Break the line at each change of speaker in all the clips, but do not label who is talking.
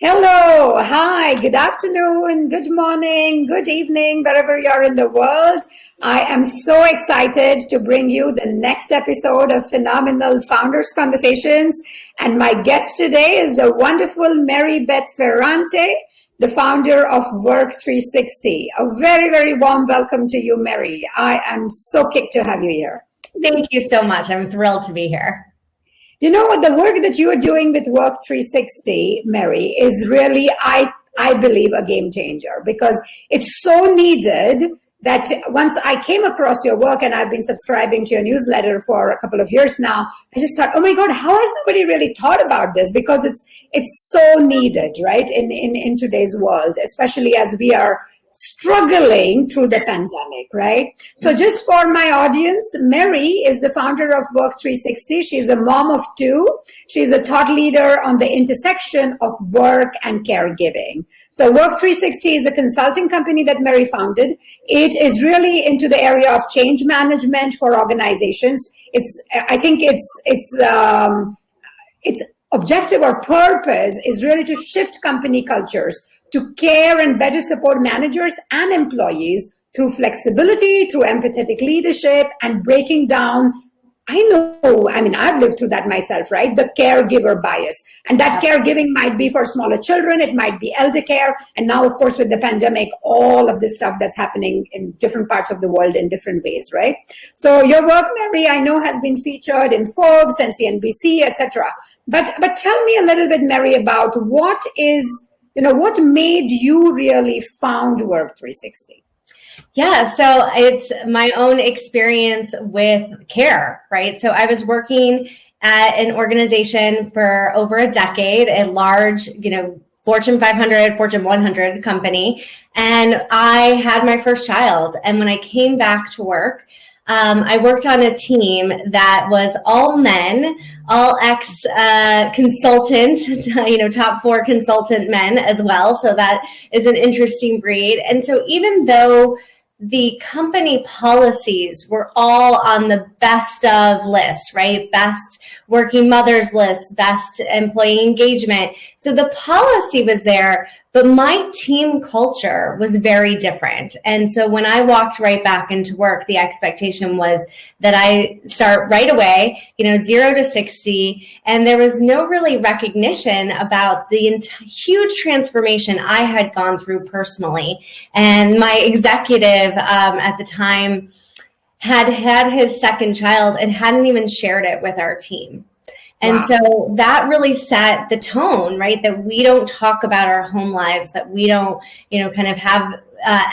Hello, hi, good afternoon, good morning, good evening, wherever you're in the world. I am so excited to bring you the next episode of Phenomenal Founders Conversations. And my guest today is the wonderful Mary Beth Ferrante, the founder of Work 360. A very, very warm welcome to you, Mary. I am so kicked to have you here.
Thank you so much. I'm thrilled to be here.
You know what, the work that you are doing with Work 360, Mary, is really, I believe, a game changer because it's so needed that once I came across your work, and I've been subscribing to your newsletter for a couple of years now, I just thought, oh my God, how has nobody really thought about this? Because it's so needed, right, in today's world, especially as we are struggling through the pandemic, right? So just for my audience, Mary is the founder of Work 360. She's a mom of two. She's a thought leader on the intersection of work and caregiving. So Work 360 is a consulting company that Mary founded. It is really into the area of change management for organizations. I think its objective or purpose is really to shift company cultures to care and better support managers and employees through flexibility, through empathetic leadership, and breaking down, I've lived through that myself, right? The caregiver bias. And that caregiving might be for smaller children, it might be elder care, and now, of course, with the pandemic, all of this stuff that's happening in different parts of the world in different ways, right? So your work, Mary, I know has been featured in Forbes and CNBC, etc. But tell me a little bit, Mary, about what made you really found Work 360?
Yeah, so it's my own experience with care, right? So I was working at an organization for over a decade, a large, Fortune 500, Fortune 100 company, and I had my first child. And when I came back to work, I worked on a team that was all men, all ex-consultant, top 4 consultant men as well. So that is an interesting breed. And so even though the company policies were all on the best of lists, right? Best working mothers list, best employee engagement. So the policy was there, but my team culture was very different. And so when I walked right back into work, the expectation was that I start right away, 0 to 60. And there was no really recognition about the huge transformation I had gone through personally. And my executive at the time had his second child and hadn't even shared it with our team. And
Wow.
So that really set the tone, right? That we don't talk about our home lives, that we don't, kind of have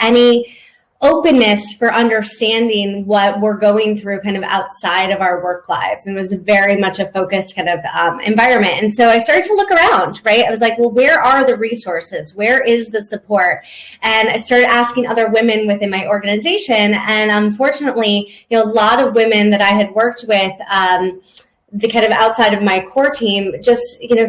any openness for understanding what we're going through kind of outside of our work lives. And it was very much a focused kind of environment. And so I started to look around, right? I was like, well, where are the resources? Where is the support? And I started asking other women within my organization. And unfortunately, a lot of women that I had worked with, the kind of outside of my core team just,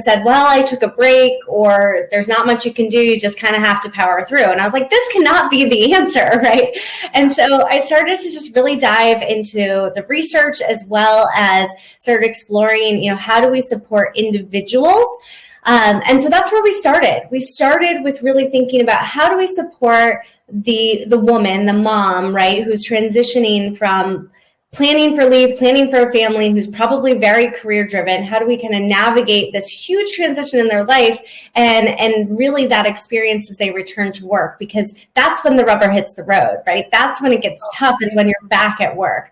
said, well, I took a break, or there's not much you can do. You just kind of have to power through. And I was like, this cannot be the answer, right? And so I started to just really dive into the research, as well as started exploring, how do we support individuals? And so that's where we started. We started with really thinking about how do we support the woman, the mom, right, who's transitioning from planning for leave, planning for a family, who's probably very career driven. How do we kind of navigate this huge transition in their life and really that experience as they return to work? Because that's when the rubber hits the road, right? That's when it gets tough, is when you're back at work.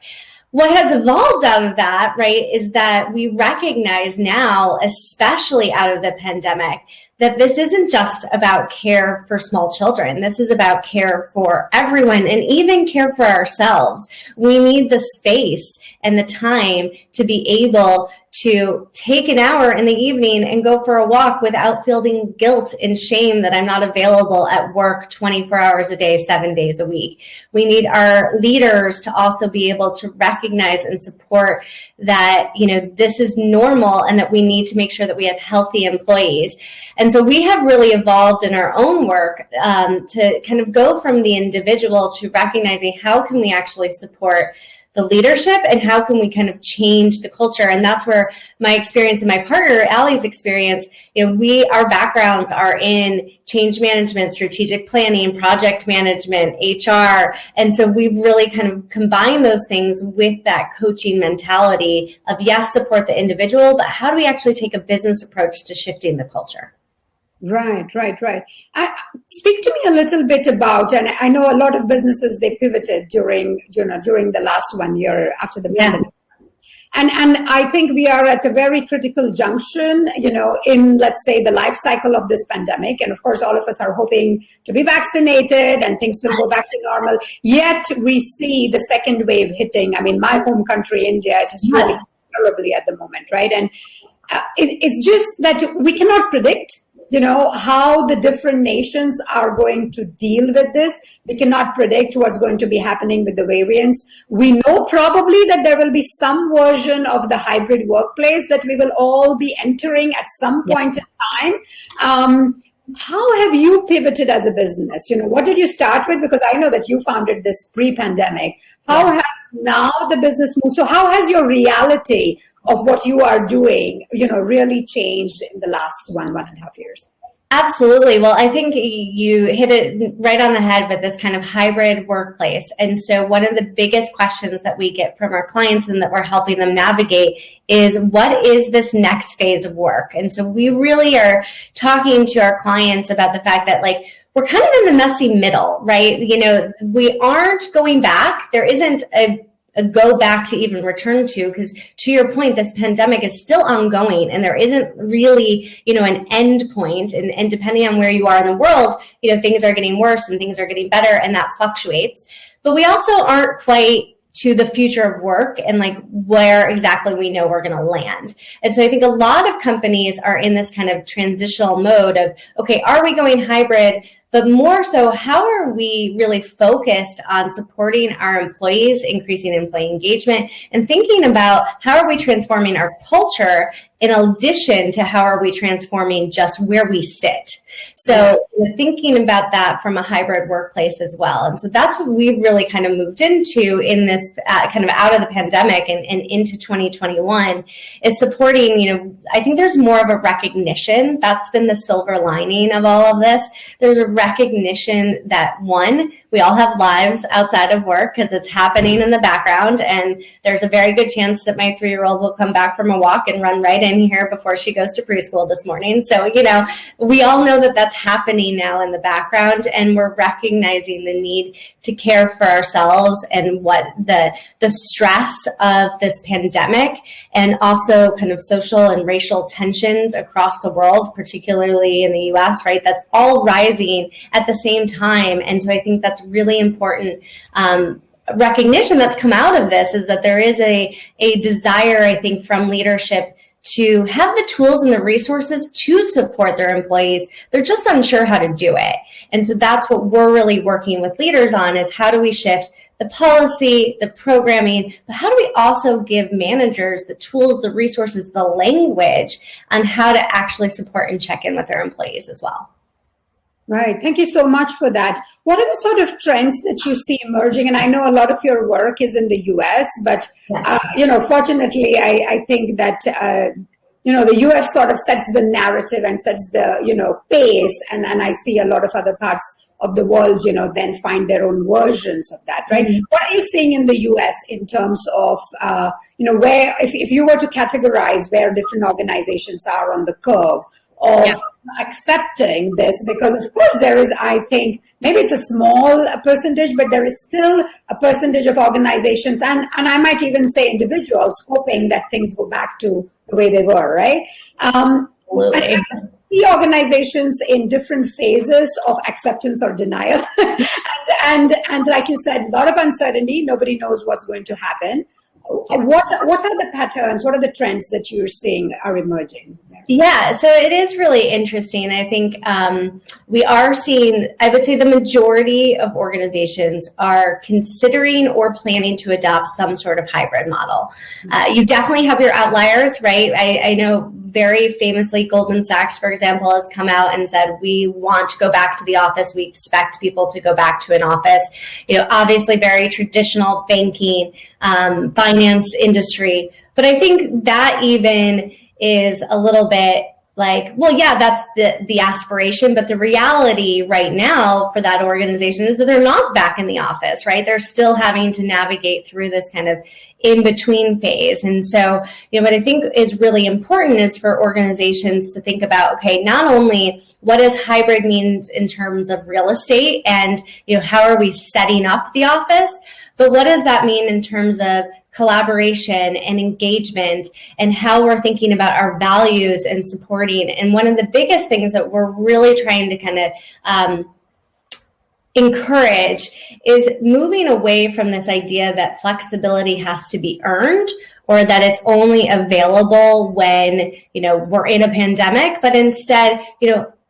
What has evolved out of that, right, is that we recognize now, especially out of the pandemic, that this isn't just about care for small children. This is about care for everyone, and even care for ourselves. We need the space and the time to be able to take an hour in the evening and go for a walk without feeling guilt and shame that I'm not available at work 24 hours a day, 7 days a week. We need our leaders to also be able to recognize and support that, this is normal, and that we need to make sure that we have healthy employees. And so we have really evolved in our own work to kind of go from the individual to recognizing how can we actually support the leadership and how can we kind of change the culture. And that's where my experience and my partner, Allie's experience, our backgrounds are in change management, strategic planning, project management, HR. And so we've really kind of combined those things with that coaching mentality of, yes, support the individual, but how do we actually take a business approach to shifting the culture?
Right. Speak to me a little bit about, and I know a lot of businesses, they pivoted during the last 1 year after the pandemic. And I think we are at a very critical junction, in, let's say, the life cycle of this pandemic. And of course, all of us are hoping to be vaccinated and things will go back to normal. Yet we see the second wave hitting. I mean, my home country, India, it is really terribly at the moment, right? And it's just that we cannot predict how the different nations are going to deal with this. We cannot predict what's going to be happening with the variants. We know probably that there will be some version of the hybrid workplace that we will all be entering at some point in time. How have you pivoted as a business? What did you start with? Because I know that you founded this pre-pandemic. How has now the business moved? So how has your reality of what you are doing, really changed in the last 1.5 years?
Absolutely. Well, I think you hit it right on the head with this kind of hybrid workplace. And so one of the biggest questions that we get from our clients and that we're helping them navigate is, what is this next phase of work? And so we really are talking to our clients about the fact that, we're kind of in the messy middle, right? We aren't going back. There isn't a go back to even return to, because to your point, this pandemic is still ongoing and there isn't really, an end point. And depending on where you are in the world, things are getting worse and things are getting better, and that fluctuates. But we also aren't quite to the future of work and where exactly we know we're going to land. And so I think a lot of companies are in this kind of transitional mode of, okay, are we going hybrid? But more so, how are we really focused on supporting our employees, increasing employee engagement, and thinking about how are we transforming our culture in addition to how are we transforming just where we sit. So we're thinking about that from a hybrid workplace as well. And so that's what we've really kind of moved into in this kind of out of the pandemic and into 2021 is supporting, I think there's more of a recognition. That's been the silver lining of all of this. There's a recognition that, one, we all have lives outside of work because it's happening in the background. And there's a very good chance that my 3-year-old will come back from a walk and run right in here before she goes to preschool this morning. So, we all know that that's happening now in the background, and we're recognizing the need to care for ourselves and what the stress of this pandemic and also kind of social and racial tensions across the world, particularly in the US, right? That's all rising at the same time. And so I think that's really important. Recognition that's come out of this is that there is a desire, I think, from leadership to have the tools and the resources to support their employees. They're just unsure how to do it. And so that's what we're really working with leaders on, is how do we shift the policy, the programming, but how do we also give managers the tools, the resources, the language on how to actually support and check in with their employees as well.
Right. Thank you so much for that. What are the sort of trends that you see emerging? And I know a lot of your work is in the US, but, fortunately, I think that, the US sort of sets the narrative and sets the, pace. And I see a lot of other parts of the world, then find their own versions of that, right? Mm-hmm. What are you seeing in the US in terms of, where, if you were to categorize where different organizations are on the curve of accepting this, because of course there is, I think, maybe it's a small percentage, but there is still a percentage of organizations and I might even say individuals hoping that things go back to the way they were, right? Absolutely. See organizations in different phases of acceptance or denial. and like you said, a lot of uncertainty, nobody knows what's going to happen. What are the patterns, what are the trends that you're seeing are emerging?
Yeah, so it is really interesting. I think we are seeing, I would say the majority of organizations are considering or planning to adopt some sort of hybrid model. You definitely have your outliers, right? I know very famously Goldman Sachs, for example, has come out and said, we want to go back to the office. We expect people to go back to an office. Obviously very traditional banking, finance industry. But I think that even is a little bit like, well, yeah, that's the aspiration, but the reality right now for that organization is that they're not back in the office, right? They're still having to navigate through this kind of in-between phase. And so, what I think is really important is for organizations to think about, okay, not only what does hybrid means in terms of real estate and, how are we setting up the office, but what does that mean in terms of collaboration and engagement and how we're thinking about our values and supporting. And one of the biggest things that we're really trying to kind of encourage is moving away from this idea that flexibility has to be earned or that it's only available when, we're in a pandemic, but instead,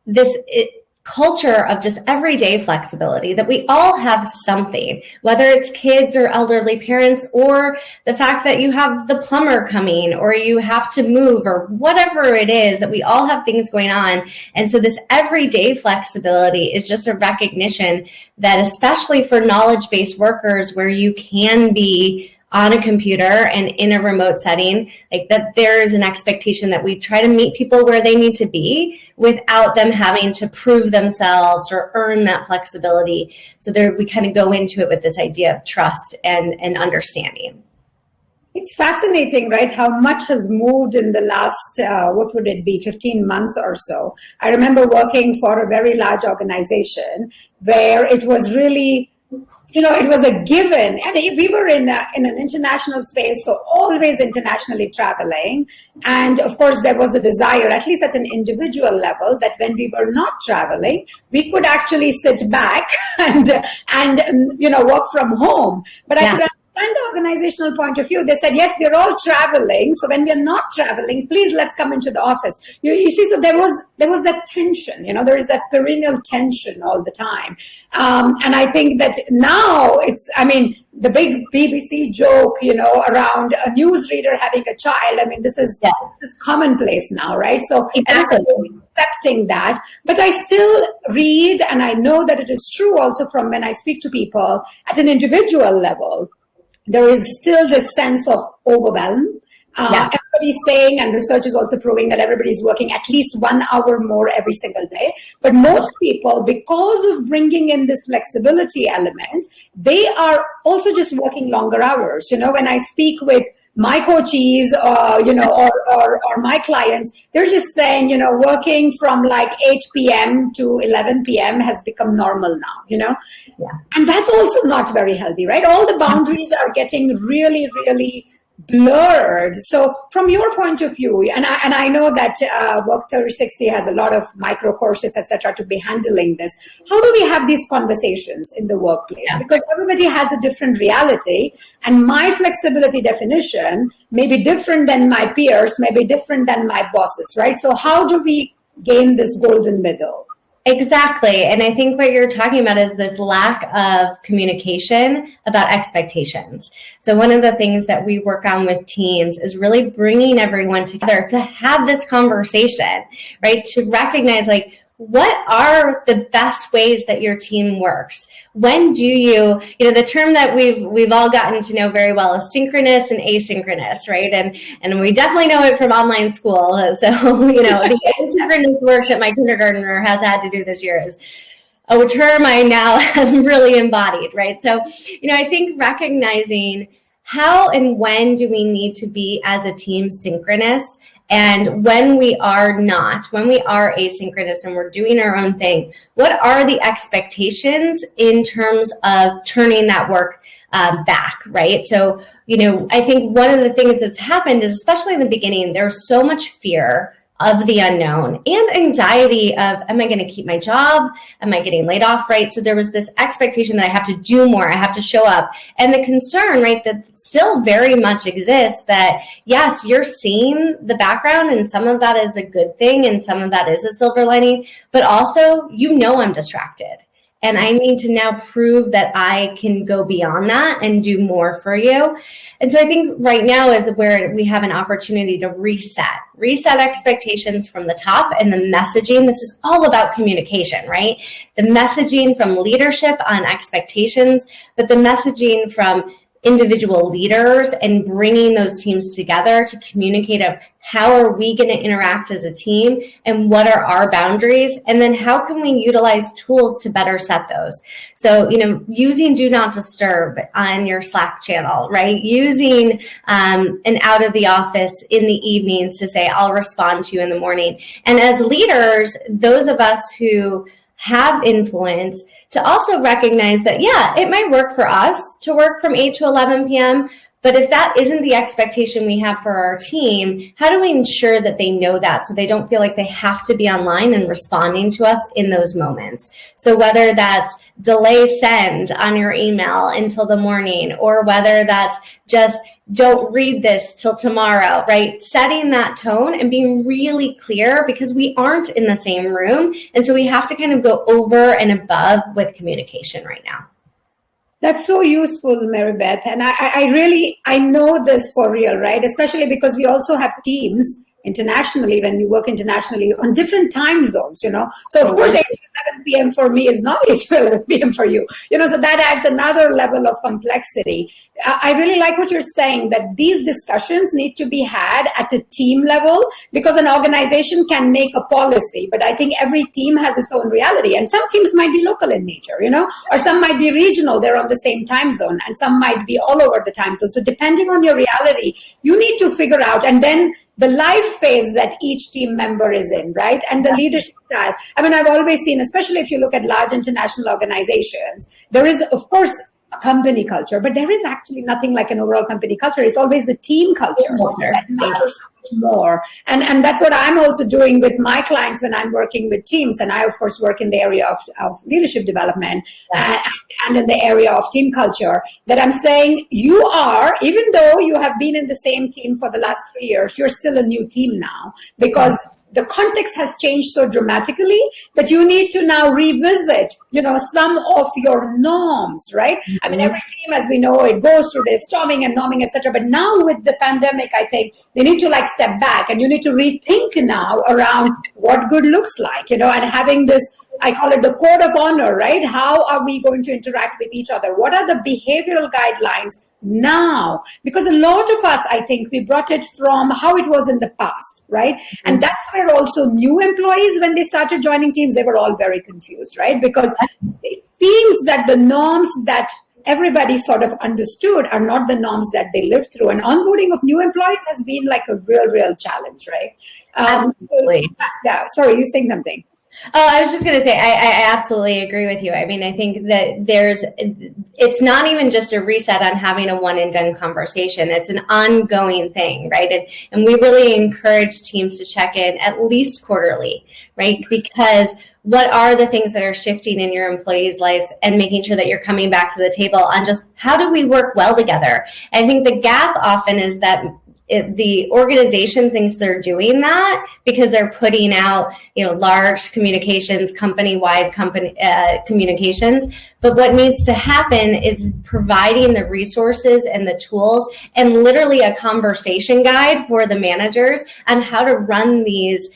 this culture of just everyday flexibility, that we all have something, whether it's kids or elderly parents, or the fact that you have the plumber coming or you have to move or whatever it is, that we all have things going on. And so this everyday flexibility is just a recognition that, especially for knowledge-based workers where you can be on a computer and in a remote setting, like that there's an expectation that we try to meet people where they need to be without them having to prove themselves or earn that flexibility. So there, we kind of go into it with this idea of trust and understanding.
It's fascinating, right, how much has moved in the last, 15 months or so. I remember working for a very large organization where it was really, it was a given. And we were in an international space, so always internationally traveling. And of course, there was a desire, at least at an individual level, that when we were not traveling, we could actually sit back and work from home. But I could understand the organizational point of view. They said, yes, we're all traveling. So when we're not traveling, please let's come into the office. You see, so there was that tension, there is that perennial tension all the time. And I think that now the big BBC joke, around a newsreader having a child. This is commonplace now, right? So everybody's accepting that. But I still read, and I know that it is true also from when I speak to people at an individual level, there is still this sense of overwhelm. Everybody's saying, and research is also proving, that everybody's working at least 1 hour more every single day. But most people, because of bringing in this flexibility element, they are also just working longer hours. When I speak with my coachees, or my clients, they're just saying, working from like 8 p.m. to 11 p.m. has become normal now, And that's also not very healthy, right? All the boundaries are getting really, really blurred. So from your point of view, and I know that Work 360 has a lot of micro courses, etc., to be handling this. How do we have these conversations in the workplace? Because everybody has a different reality, and my flexibility definition may be different than my peers, may be different than my bosses, right? So how do we gain this golden middle?
Exactly. And I think what you're talking about is this lack of communication about expectations. So one of the things that we work on with teams is really bringing everyone together to have this conversation, right? To recognize, like, what are the best ways that your team works? When do you the term that we've all gotten to know very well is synchronous and asynchronous, right? And we definitely know it from online school. So, the asynchronous work that my kindergartner has had to do this year is a term I now have really embodied, right? So, I think recognizing how and when do we need to be as a team synchronous, and when we are not, when we are asynchronous and we're doing our own thing, what are the expectations in terms of turning that work back, right? So, I think one of the things that's happened is, especially in the beginning, there's so much fear of the unknown and anxiety of, am I going to keep my job? Am I getting laid off, right? So there was this expectation that I have to do more, I have to show up. And the concern, right, that still very much exists that, yes, you're seeing the background and some of that is a good thing and some of that is a silver lining, but also, I'm distracted. And I need to now prove that I can go beyond that and do more for you. And so I think right now is where we have an opportunity to reset expectations from the top and the messaging. This is all about communication, right? The messaging from leadership on expectations, but the messaging from individual leaders and bringing those teams together to communicate of how are we going to interact as a team and what are our boundaries, and then how can we utilize tools to better set those. So, using do not disturb on your Slack channel, right? Using an out of the office in the evenings to say, I'll respond to you in the morning. And as leaders, those of us who have influence, to also recognize that, it might work for us to work from 8 to 11 p.m., but if that isn't the expectation we have for our team, how do we ensure that they know that so they don't feel like they have to be online and responding to us in those moments? So whether that's delay send on your email until the morning, or whether that's just don't read this till tomorrow, right? Setting that tone and being really clear, because we aren't in the same room. And so we have to kind of go over and above with communication right now.
That's so useful, Mary Beth. And I know this for real, right? Especially because we also have teams internationally, when we work internationally on different time zones, So of course, 8 to 11 p.m. for me is not 8 to 11 p.m. for you, so that adds another level of complexity. I really like what you're saying, that these discussions need to be had at a team level, because an organization can make a policy, but I think every team has its own reality. And some teams might be local in nature, or some might be regional, they're on the same time zone, and some might be all over the time zone. So depending on your reality, you need to figure out, and then the life phase that each team member is in, right? And the leadership style. I mean, I've always seen, especially if you look at large international organizations, there is, of course, a company culture, but there is actually nothing like an overall company culture. It's always the team culture that matters so much more. And that's what I'm also doing with my clients when I'm working with teams. And I, of course, work in the area of leadership development and in the area of team culture, that I'm saying you are, even though you have been in the same team for the last 3 years, you're still a new team now, because the context has changed so dramatically that you need to now revisit, some of your norms, right? Mm-hmm. I mean, every team, as we know, it goes through this storming and norming, etc. But now with the pandemic, I think they need to step back, and you need to rethink now around what good looks like, and having this, I call it the code of honor, right? How are we going to interact with each other? What are the behavioral guidelines now? Because a lot of us, I think, we brought it from how it was in the past, right? Mm-hmm. And that's where also new employees, when they started joining teams, they were all very confused, right? Because it feels that the norms that everybody sort of understood are not the norms that they lived through. And onboarding of new employees has been a real challenge, right?
Absolutely.
Yeah, sorry, you're saying something.
Oh, I was just going to say, I absolutely agree with you. I mean, I think that it's not even just a reset on having a one and done conversation. It's an ongoing thing, right? And we really encourage teams to check in at least quarterly, right? Because what are the things that are shifting in your employees' lives, and making sure that you're coming back to the table on just how do we work well together? I think the gap often is that the organization thinks they're doing that because they're putting out, large communications, company-wide communications. But what needs to happen is providing the resources and the tools, and literally a conversation guide for the managers on how to run these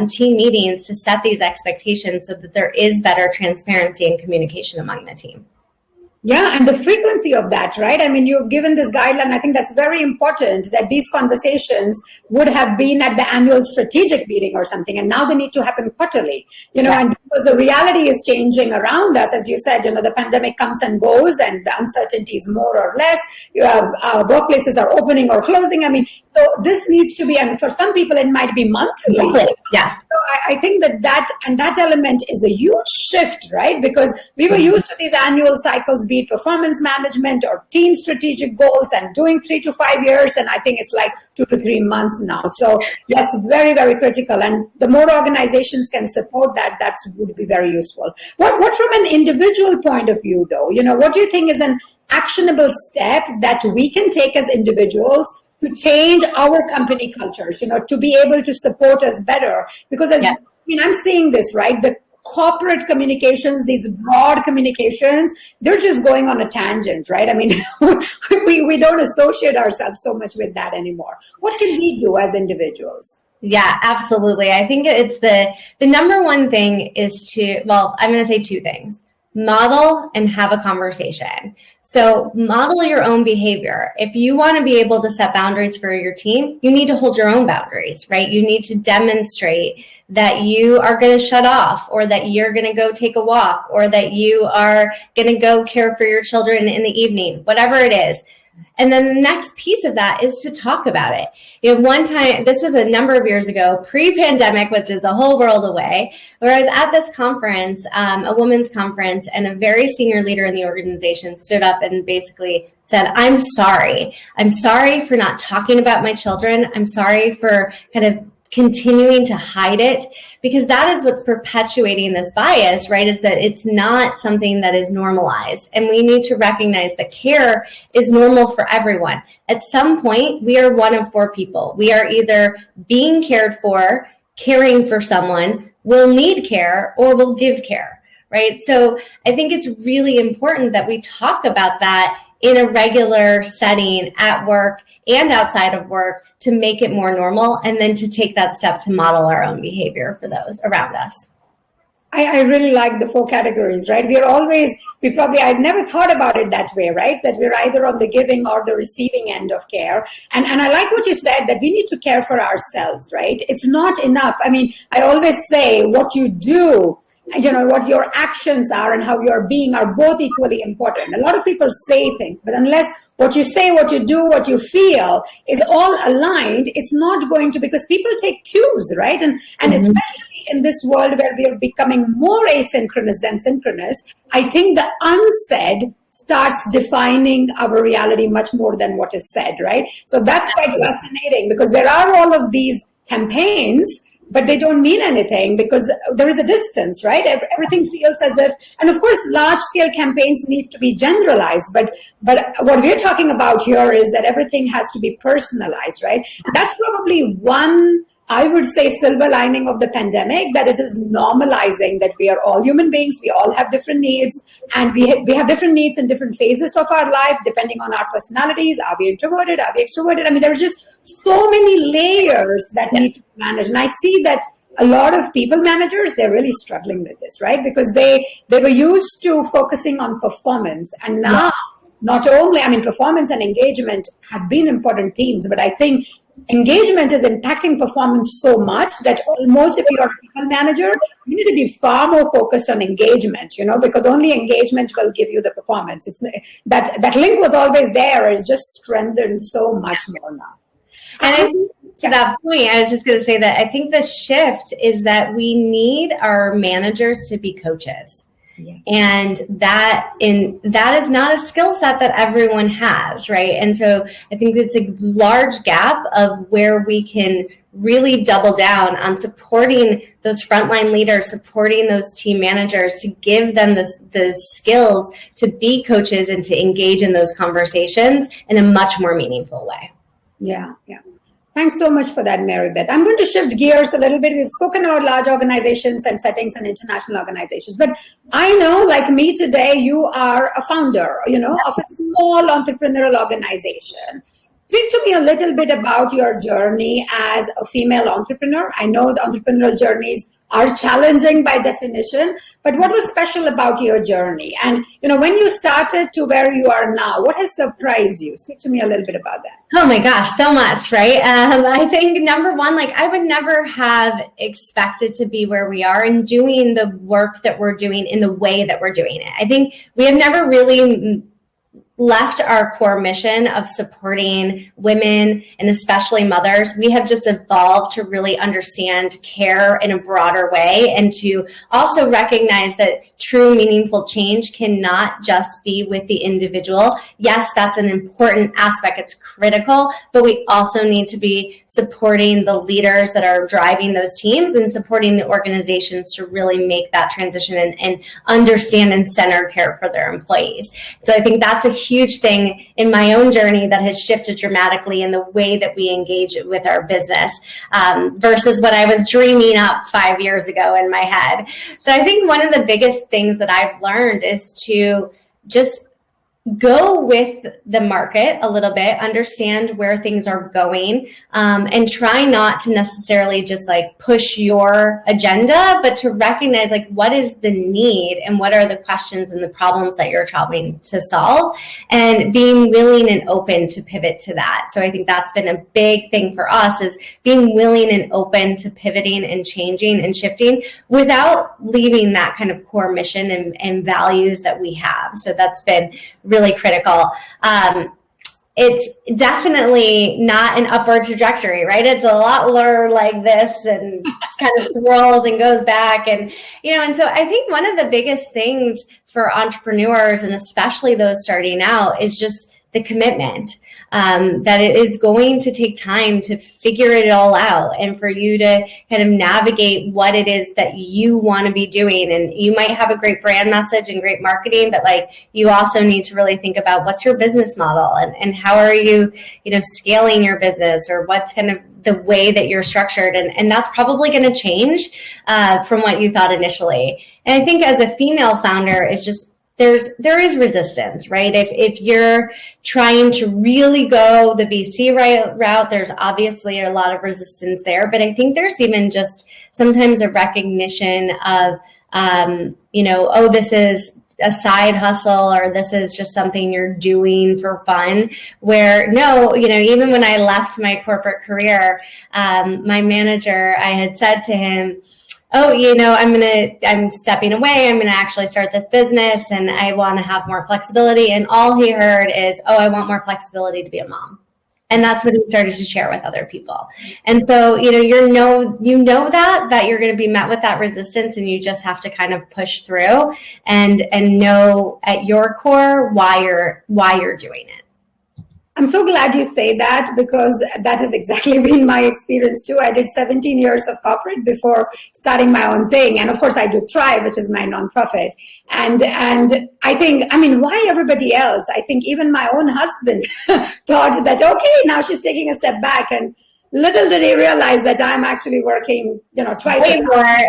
team meetings to set these expectations, so that there is better transparency and communication among the team.
Yeah, and the frequency of that, right? I mean, you've given this guideline. I think that's very important, that these conversations would have been at the annual strategic meeting or something, and now they need to happen quarterly, and because the reality is changing around us, as you said, the pandemic comes and goes, and the uncertainty is more or less. Workplaces are opening or closing. I mean, so this needs to be, and for some people, it might be monthly.
Yeah.
So I think that element is a huge shift, right? Because we were used to these annual cycles being be it performance management or team strategic goals and doing 3 to 5 years. And I think it's like 2 to 3 months now. So yes, very, very critical. And the more organizations can support that, that would be very useful. What from an individual point of view, though, what do you think is an actionable step that we can take as individuals to change our company cultures, to be able to support us better? Because I'm seeing this, right? The corporate communications, these broad communications, they're just going on a tangent, right? I mean, we don't associate ourselves so much with that anymore. What can we do as individuals?
Yeah, absolutely. I think it's the number one thing is I'm going to say two things. Model and have a conversation. So model your own behavior. If you want to be able to set boundaries for your team, you need to hold your own boundaries, right? You need to demonstrate that you are going to shut off, or that you're going to go take a walk, or that you are going to go care for your children in the evening, whatever it is. And then the next piece of that is to talk about it. One time, this was a number of years ago, pre-pandemic, which is a whole world away, where I was at this conference, a women's conference, and a very senior leader in the organization stood up and basically said, I'm sorry. I'm sorry for not talking about my children. I'm sorry for kind of continuing to hide it, because that is what's perpetuating this bias, right? Is that it's not something that is normalized. And we need to recognize that care is normal for everyone. At some point, we are one of four people. We are either being cared for, caring for someone, will need care, or will give care, right? So I think it's really important that we talk about that in a regular setting at work and outside of work, to make it more normal, and then to take that step to model our own behavior for those around us.
I really like the four categories, right? I'd never thought about it that way, right? That we're either on the giving or the receiving end of care. And I like what you said, that we need to care for ourselves, right? It's not enough. I mean, I always say what you do, what your actions are and how you're being are both equally important. A lot of people say things, but unless what you say, what you do, what you feel is all aligned, it's not going to, because people take cues, right? And especially in this world where we are becoming more asynchronous than synchronous, I think the unsaid starts defining our reality much more than what is said, right? So that's quite fascinating, because there are all of these campaigns, but they don't mean anything because there is a distance, right? Everything feels as if, and of course, large-scale campaigns need to be generalized, but what we're talking about here is that everything has to be personalized, right? And that's probably one, I would say, silver lining of the pandemic, that it is normalizing that we are all human beings, we all have different needs, and we have different needs in different phases of our life, depending on our personalities. Are we introverted? Are we extroverted? I mean, there's just so many layers that need to be managed. And I see that a lot of people managers, they're really struggling with this, right? Because they were used to focusing on performance, and now not only, I mean, performance and engagement have been important themes, but I think engagement is impacting performance so much that almost, if you're a people manager, you need to be far more focused on engagement, because only engagement will give you the performance. It's that link was always there. It's just strengthened so much more now.
And to that point, I was just going to say that I think the shift is that we need our managers to be coaches. Yeah. And that is not a skill set that everyone has, right? And so I think it's a large gap of where we can really double down on supporting those frontline leaders, supporting those team managers, to give them the skills to be coaches and to engage in those conversations in a much more meaningful way.
Yeah. Thanks so much for that, Mary Beth. I'm going to shift gears a little bit. We've spoken about large organizations and settings and international organizations, but I know, like me today, you are a founder, of a small entrepreneurial organization. Speak to me a little bit about your journey as a female entrepreneur. I know the entrepreneurial journeys are challenging by definition, but what was special about your journey? And, when you started to where you are now, what has surprised you? Speak to me a little bit about that.
Oh my gosh, so much, right? I think number one, I would never have expected to be where we are and doing the work that we're doing in the way that we're doing it. I think we have never really left our core mission of supporting women and especially mothers, we have just evolved to really understand care in a broader way and to also recognize that true meaningful change cannot just be with the individual. Yes, that's an important aspect. It's critical, but we also need to be supporting the leaders that are driving those teams and supporting the organizations to really make that transition and understand and center care for their employees. So I think that's a huge thing in my own journey that has shifted dramatically in the way that we engage with our business versus what I was dreaming up 5 years ago in my head. So I think one of the biggest things that I've learned is to just go with the market a little bit, understand where things are going, and try not to necessarily just like push your agenda, but to recognize like what is the need and what are the questions and the problems that you're trying to solve, and being willing and open to pivot to that. So I think that's been a big thing for us, is being willing and open to pivoting and changing and shifting without leaving that kind of core mission and values that we have. So that's been really critical. It's definitely not an upward trajectory, right? It's a lot more like this, and it's kind of swirls and goes back, and and so I think one of the biggest things for entrepreneurs, and especially those starting out, is just the commitment. That it is going to take time to figure it all out, and for you to kind of navigate what it is that you want to be doing. And you might have a great brand message and great marketing, but like you also need to really think about what's your business model, and how are you, scaling your business, or what's kind of the way that you're structured. And that's probably going to change from what you thought initially. And I think as a female founder, it's just, there is resistance, right? If you're trying to really go the VC route, there's obviously a lot of resistance there. But I think there's even just sometimes a recognition of, oh, this is a side hustle, or this is just something you're doing for fun. Where no, even when I left my corporate career, my manager, I had said to him, oh, I'm stepping away. I'm going to actually start this business, and I want to have more flexibility. And all he heard is, oh, I want more flexibility to be a mom. And that's what he started to share with other people. And so, that you're going to be met with that resistance, and you just have to kind of push through and know at your core why you're doing it.
I'm so glad you say that, because that has exactly been my experience too. I did 17 years of corporate before starting my own thing. And of course I do Thrive, which is my nonprofit. And I think, why everybody else? I think even my own husband thought that, okay, now she's taking a step back, and little did he realize that I'm actually working, twice as hard.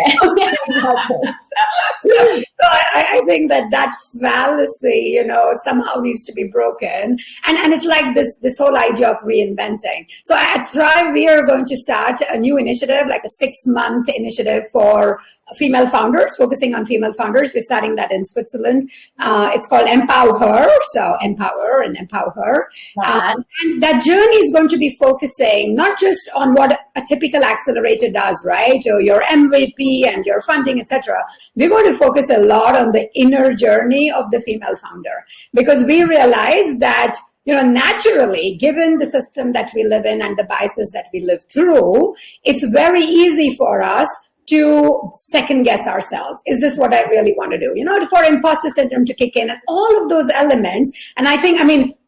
So I think that fallacy, somehow needs to be broken. And it's like this whole idea of reinventing. So at Thrive, we are going to start a new initiative, like a 6-month initiative for female founders, focusing on female founders. We're starting that in Switzerland. It's called Empower Her. So empower and empower her. And that journey is going to be focusing not just on what a typical accelerator does, right? So your MVP and your funding, etc. We're going to focus a lot on the inner journey of the female founder, because we realize that naturally, given the system that we live in and the biases that we live through, it's very easy for us to second guess ourselves. Is this what I really want to do? For imposter syndrome to kick in, and all of those elements. And I think,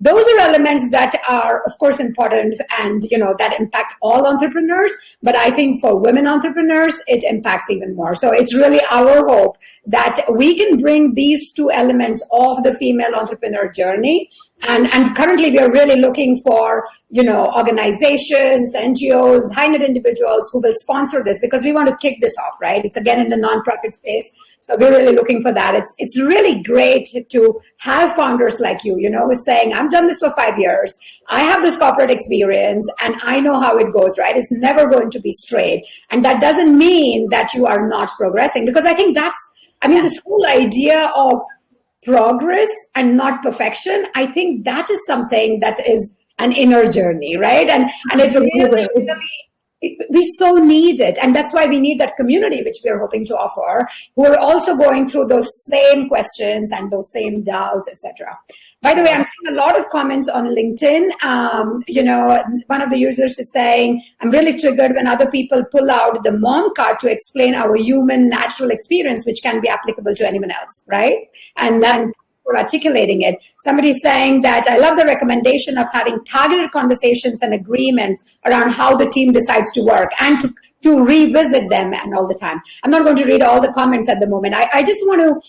those are elements that are, of course, important, and, that impact all entrepreneurs. But I think for women entrepreneurs, it impacts even more. So it's really our hope that we can bring these two elements of the female entrepreneur journey. And currently we are really looking for, organizations, NGOs, high-net individuals who will sponsor this, because we want to kick this off, right? It's again in the nonprofit space. So we're really looking for that. It's really great to have founders like you, who's saying, I've done this for 5 years. I have this corporate experience, and I know how it goes, right? It's never going to be straight. And that doesn't mean that you are not progressing, because I think this whole idea of progress and not perfection, I think that is something that is an inner journey, right? And it really we so need it. And that's why we need that community, which we are hoping to offer, who are also going through those same questions and those same doubts, etc. By the way, I'm seeing a lot of comments on LinkedIn. One of the users is saying, I'm really triggered when other people pull out the mom card to explain our human natural experience, which can be applicable to anyone else, right? And then for articulating it. Somebody's saying that I love the recommendation of having targeted conversations and agreements around how the team decides to work and to revisit them and all the time. I'm not going to read all the comments at the moment. I just want to,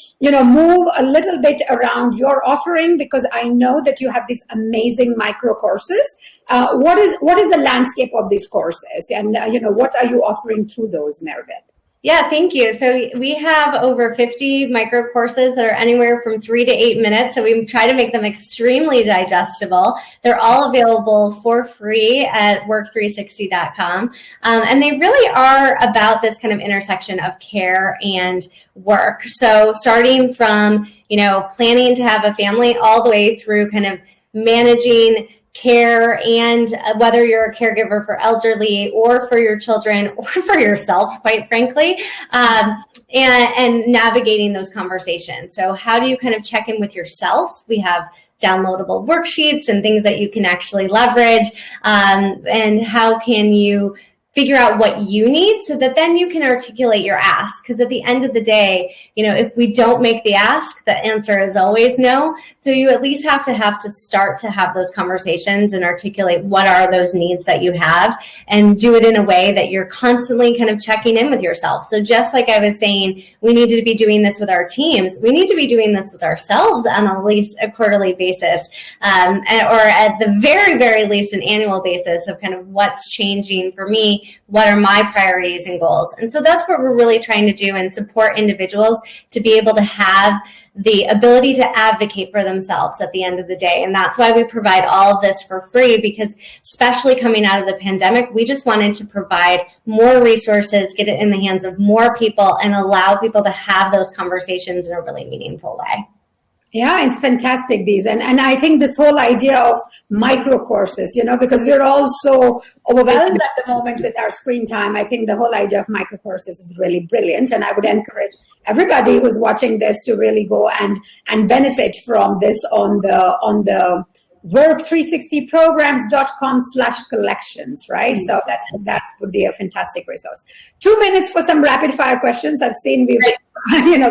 move a little bit around your offering, because I know that you have these amazing micro courses. What is the landscape of these courses, and what are you offering through those, Maribeth?
Yeah, thank you. So we have over 50 micro courses that are anywhere from 3 to 8 minutes. So we try to make them extremely digestible. They're all available for free at work360.com. And they really are about this kind of intersection of care and work. So starting from, planning to have a family all the way through kind of managing care, and whether you're a caregiver for elderly or for your children or for yourself, quite frankly, and navigating those conversations. So how do you kind of check in with yourself? We have downloadable worksheets and things that you can actually leverage, and how can you figure out what you need so that then you can articulate your ask. Because at the end of the day, if we don't make the ask, the answer is always no. So you at least have to start to have those conversations and articulate what are those needs that you have, and do it in a way that you're constantly kind of checking in with yourself. So just like I was saying, we need to be doing this with our teams. We need to be doing this with ourselves on at least a quarterly basis, or at the very, very least an annual basis of kind of what's changing for me. What are my priorities and goals? And so that's what we're really trying to do, and support individuals to be able to have the ability to advocate for themselves at the end of the day. And that's why we provide all of this for free, because especially coming out of the pandemic, we just wanted to provide more resources, get it in the hands of more people, and allow people to have those conversations in a really meaningful way.
Yeah, it's fantastic, these. And I think this whole idea of micro courses, because we're all so overwhelmed at the moment with our screen time. I think the whole idea of micro courses is really brilliant. And I would encourage everybody who's watching this to really go and benefit from this on the work360programs.com/collections, right? So that would be a fantastic resource. 2 minutes for some rapid fire questions. I've seen we've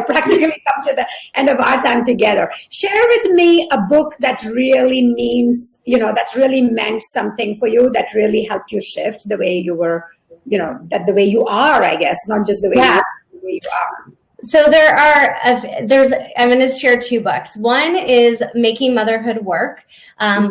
practically come to the end of our time together. Share with me a book that really means, that really meant something for you, that really helped you shift the way you were, that the way you are, I guess, not just the way you are.
So I'm going to share 2 books. One is Making Motherhood Work,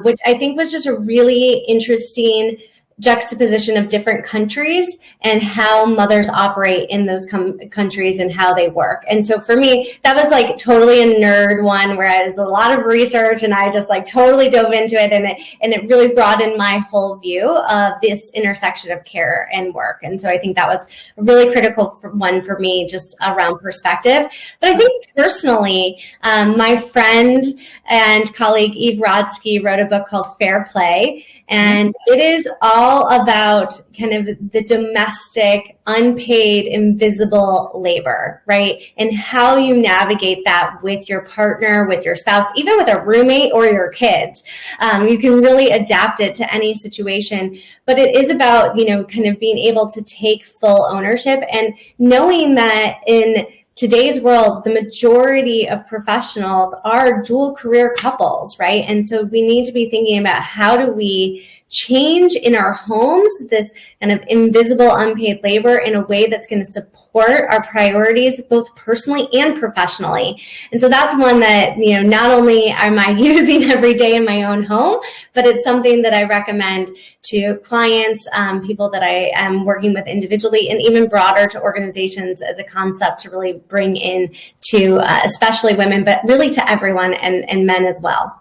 which I think was just a really interesting juxtaposition of different countries and how mothers operate in those countries and how they work. And so for me, that was like totally a nerd one, where I was a lot of research and I just like totally dove into it, and it really broadened my whole view of this intersection of care and work. And so I think that was a really critical one for me, just around perspective. But I think personally, my friend and colleague Eve Rodsky wrote a book called Fair Play, and it is all about kind of the domestic, unpaid, invisible labor, right? And how you navigate that with your partner, with your spouse, even with a roommate or your kids. You can really adapt it to any situation, but it is about, kind of being able to take full ownership and knowing that in today's world, the majority of professionals are dual career couples, right? And so we need to be thinking about how do we change in our homes this kind of invisible, unpaid labor in a way that's going to support our priorities, both personally and professionally. And so that's one that, not only am I using every day in my own home, but it's something that I recommend to clients, people that I am working with individually, and even broader to organizations as a concept to really bring in to especially women, but really to everyone and men as well.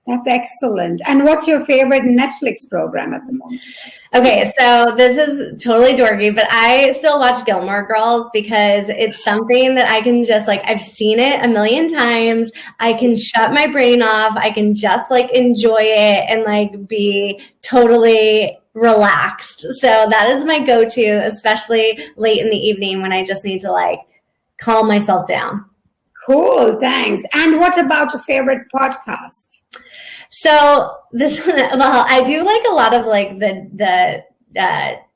That's excellent. And what's your favorite Netflix program at the moment?
Okay, so this is totally dorky, but I still watch Gilmore Girls because it's something that I can just I've seen it a million times. I can shut my brain off. I can just enjoy it and be totally relaxed. So that is my go-to, especially late in the evening when I just need to like calm myself down.
Cool, thanks. And what about your favorite podcast?
So this one, well, I do like a lot of like the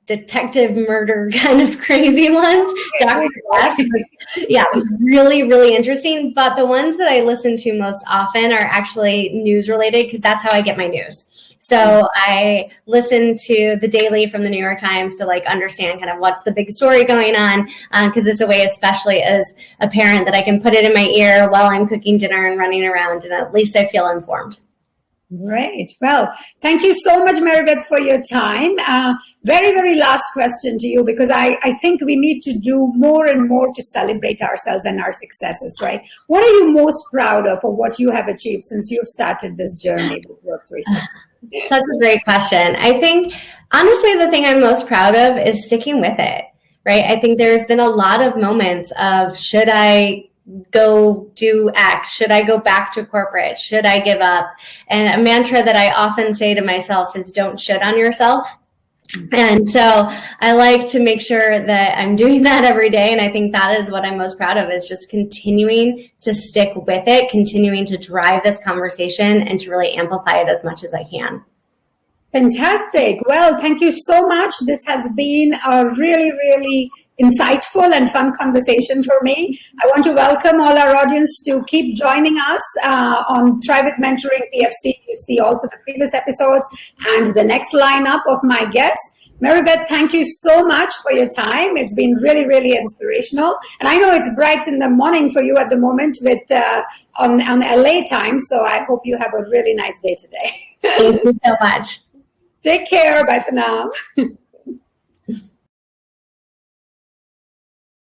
detective murder kind of crazy ones. Dr. Beth, yeah, really, really interesting. But the ones that I listen to most often are actually news related because that's how I get my news. So I listen to the Daily from the New York Times to like understand kind of what's the big story going on, because it's a way, especially as a parent, that I can put it in my ear while I'm cooking dinner and running around, and at least I feel informed.
Great. Well, thank you so much, Mary Beth, for your time. Very, very last question to you, because I think we need to do more and more to celebrate ourselves and our successes, right? What are you most proud of or what you have achieved since you've started this journey with Work 360?
Such a great question. I think, honestly, the thing I'm most proud of is sticking with it, right? I think there's been a lot of moments of, should I go do X? Should I go back to corporate? Should I give up? And a mantra that I often say to myself is don't shit on yourself. And so I like to make sure that I'm doing that every day. And I think that is what I'm most proud of, is just continuing to stick with it, continuing to drive this conversation and to really amplify it as much as I can.
Fantastic. Well, thank you so much. This has been a really, really insightful and fun conversation for me. I want to welcome all our audience to keep joining us on Thrive with Mentoring PFC. You see also the previous episodes and the next lineup of my guests. Mary Beth, thank you so much for your time. It's been really, really inspirational. And I know it's bright in the morning for you at the moment with on LA time. So I hope you have a really nice day today.
Thank you so much.
Take care. Bye for now.